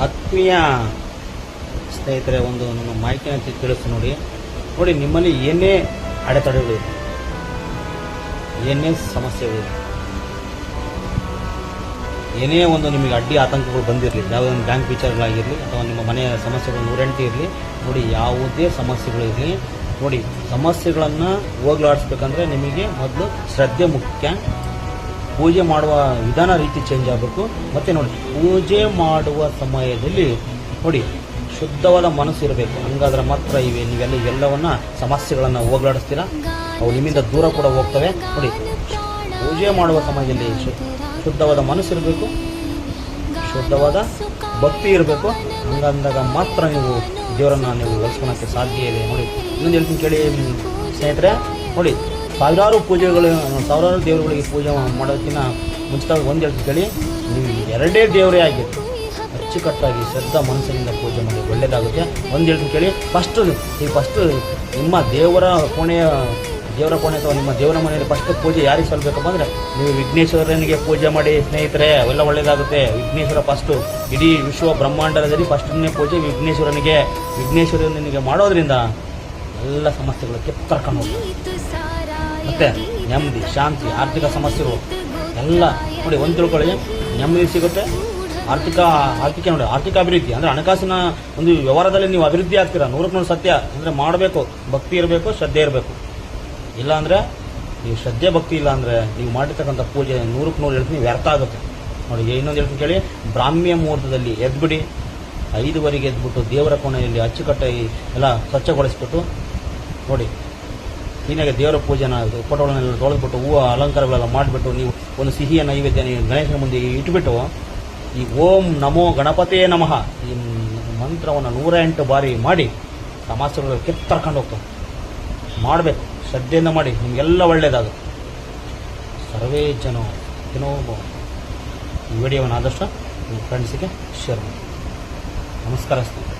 ಆತ್ಮೀಯ ಸ್ನೇಹಿತರೆ, ಒಂದು ನಮ್ಮ ಮಾಹಿತಿಯನ್ನು ತಿಳಿಸ್ತು ನೋಡಿ. ನಿಮ್ಮಲ್ಲಿ ಏನೇ ಅಡೆತಡೆಗಳಿದೆ, ಏನೇ ಸಮಸ್ಯೆಗಳಿದೆ, ಏನೇ ಒಂದು ನಿಮಗೆ ಅಡ್ಡಿ ಆತಂಕಗಳು ಬಂದಿರಲಿ, ಯಾವುದೇ ಒಂದು ಬ್ಯಾಂಕ್ ವಿಚಾರಗಳಾಗಿರಲಿ ಅಥವಾ ನಿಮ್ಮ ಮನೆಯ ಸಮಸ್ಯೆಗಳು 108 ಇರಲಿ ನೋಡಿ, ಯಾವುದೇ ಸಮಸ್ಯೆಗಳಿರಲಿ ನೋಡಿ, ಸಮಸ್ಯೆಗಳನ್ನು ಹೋಗಲಾಡಿಸ್ಬೇಕಂದ್ರೆ ನಿಮಗೆ ಮೊದಲು ಶ್ರದ್ಧೆ ಮುಖ್ಯ. ಪೂಜೆ ಮಾಡುವ ವಿಧಾನ ರೀತಿ ಚೇಂಜ್ ಆಗಬೇಕು. ಮತ್ತು ನೋಡಿ, ಪೂಜೆ ಮಾಡುವ ಸಮಯದಲ್ಲಿ ನೋಡಿ ಶುದ್ಧವಾದ ಮನಸ್ಸು ಇರಬೇಕು. ಹಂಗಾದ್ರೆ ಮಾತ್ರ ಇವೆಲ್ಲವನ್ನ ಸಮಸ್ಯೆಗಳನ್ನು ಹೋಗಲಾಡಿಸ್ತೀರಾ, ಅವು ನಿಮ್ಮಿಂದ ದೂರ ಕೂಡ ಹೋಗ್ತವೆ. ನೋಡಿ, ಪೂಜೆ ಮಾಡುವ ಸಮಯದಲ್ಲಿ ಶುದ್ಧವಾದ ಮನಸ್ಸು ಇರಬೇಕು, ಶುದ್ಧವಾದ ಭಕ್ತಿ ಇರಬೇಕು. ಹಂಗಂದಾಗ ಮಾತ್ರ ನೀವು ದೇವರನ್ನು ನೀವು ಒಲಿಸ್ಕೊಳಕ್ಕೆ ಸಾಧ್ಯ ಇದೆ. ನೋಡಿ, ಇನ್ನೊಂದು ಹೇಳ್ತೀನಿ ಕೇಳಿ ಸ್ನೇಹಿತರೆ. ನೋಡಿ, ಸಾವಿರಾರು ದೇವರುಗಳಿಗೆ ಪೂಜೆ ಮಾಡೋದಕ್ಕಿಂತ ಮುಂಚಿತವಾಗಿ ಒಂದು ಹೇಳ್ತೀನಿ ಕೇಳಿ, ನೀವು 2 ದೇವರೇ ಆಗಿತ್ತು ಅಚ್ಚುಕಟ್ಟಾಗಿ ಶ್ರದ್ಧಾ ಮನಸ್ಸಿನಿಂದ ಪೂಜೆ ಮಾಡಿ ಒಳ್ಳೆಯದಾಗುತ್ತೆ. ಒಂದು ಹೇಳ್ತೀನಿ ಕೇಳಿ, ಫಸ್ಟ್ ನಿಮ್ಮ ದೇವರ ಕೋಣೆ ಅಥವಾ ನಿಮ್ಮ ದೇವರ ಮನೆಯಲ್ಲಿ ಫಸ್ಟ್ ಪೂಜೆ ಯಾರಿಗೆ ಸಲ್ಲಬೇಕಪ್ಪ ಅಂದರೆ ನೀವು ವಿಘ್ನೇಶ್ವರನಿಗೆ ಪೂಜೆ ಮಾಡಿ ಸ್ನೇಹಿತರೆ, ಅವೆಲ್ಲ ಒಳ್ಳೆಯದಾಗುತ್ತೆ. ವಿಘ್ನೇಶ್ವರ ಫಸ್ಟು, ಇಡೀ ವಿಶ್ವ ಬ್ರಹ್ಮಾಂಡದಲ್ಲಿ ಫಸ್ಟನ್ನೇ ಪೂಜೆ ವಿಘ್ನೇಶ್ವರನಿಗೆ ಮಾಡೋದ್ರಿಂದ ಎಲ್ಲ ಸಮಸ್ಯೆಗಳು ಕಿತ್ತರ್ಕೊಂಡು ಹೋಗ್ತವೆ. ಮತ್ತು ನೆಮ್ಮದಿ, ಶಾಂತಿ, ಆರ್ಥಿಕ ಸಮಸ್ಯೆಗಳು ಎಲ್ಲ ನೋಡಿ ಒಂದು ತಿಳ್ಕೊಳ್ಳಿ, ನೆಮ್ಮದಿ ಸಿಗುತ್ತೆ. ಆರ್ಥಿಕ ನೋಡಿ, ಆರ್ಥಿಕ ಅಭಿವೃದ್ಧಿ ಅಂದರೆ ಹಣಕಾಸಿನ ಒಂದು ವ್ಯವಹಾರದಲ್ಲಿ ನೀವು ಅಭಿವೃದ್ಧಿ ಆಗ್ತೀರಾ. 100% ಸತ್ಯ. ಅಂದರೆ ಮಾಡಬೇಕು, ಭಕ್ತಿ ಇರಬೇಕು, ಶ್ರದ್ಧೆ ಇರಬೇಕು. ಇಲ್ಲಾಂದರೆ ನೀವು ಶ್ರದ್ಧೆ ಭಕ್ತಿ ಇಲ್ಲ ಅಂದರೆ ನೀವು ಮಾಡಿರ್ತಕ್ಕಂಥ ಪೂಜೆ 100% ಹೇಳ್ತೀನಿ ವ್ಯರ್ಥ ಆಗುತ್ತೆ. ನೋಡಿ, ಇನ್ನೊಂದು ಹೇಳ್ತೀನಿ ಕೇಳಿ, ಬ್ರಾಹ್ಮ್ಯ ಮುಹೂರ್ತದಲ್ಲಿ ಎದ್ಬಿಡಿ, 5:15 ಎದ್ಬಿಟ್ಟು ದೇವರ ಕೋಣೆಯಲ್ಲಿ ಅಚ್ಚುಕಟ್ಟಾಗಿ ಎಲ್ಲ ಸ್ವಚ್ಛಗೊಳಿಸ್ಬಿಟ್ಟು ನೋಡಿ, ಕ್ಲೀನಾಗಿ ದೇವರ ಪೂಜೆನ ಫೋಟೋಗಳನ್ನೆಲ್ಲ ತೊಳೆದ್ಬಿಟ್ಟು ಹೂವು ಅಲಂಕಾರಗಳೆಲ್ಲ ಮಾಡಿಬಿಟ್ಟು ನೀವು ಒಂದು ಸಿಹಿಯ ನೈವೇದ್ಯ ನೀವು ಗಣೇಶನ ಮುಂದೆ ಇಟ್ಬಿಟ್ಟು ಈ ಓಂ ನಮೋ ಗಣಪತೇ ನಮಃ ಈ ಮಂತ್ರವನ್ನು 108 ಬಾರಿ ಮಾಡಿ ಸಮಸ್ಯೆಗಳು ಕಿತ್ತರ್ಕೊಂಡು ಹೋಗ್ತವೆ. ಮಾಡಬೇಕು, ಶ್ರದ್ಧೆಯಿಂದ ಮಾಡಿ, ನಿಮಗೆಲ್ಲ ಒಳ್ಳೆಯದಾಗುತ್ತೆ. ಸರ್ವೇ ಜನೋ ಈ ವಿಡಿಯೋವನ್ನು ಆದಷ್ಟು ನಿಮ್ಮ ಫ್ರೆಂಡ್ಸಿಗೆ ಶೇರ್ ಮಾಡಿ. ನಮಸ್ಕಾರ ಸ್ನೇಹಿತರೆ.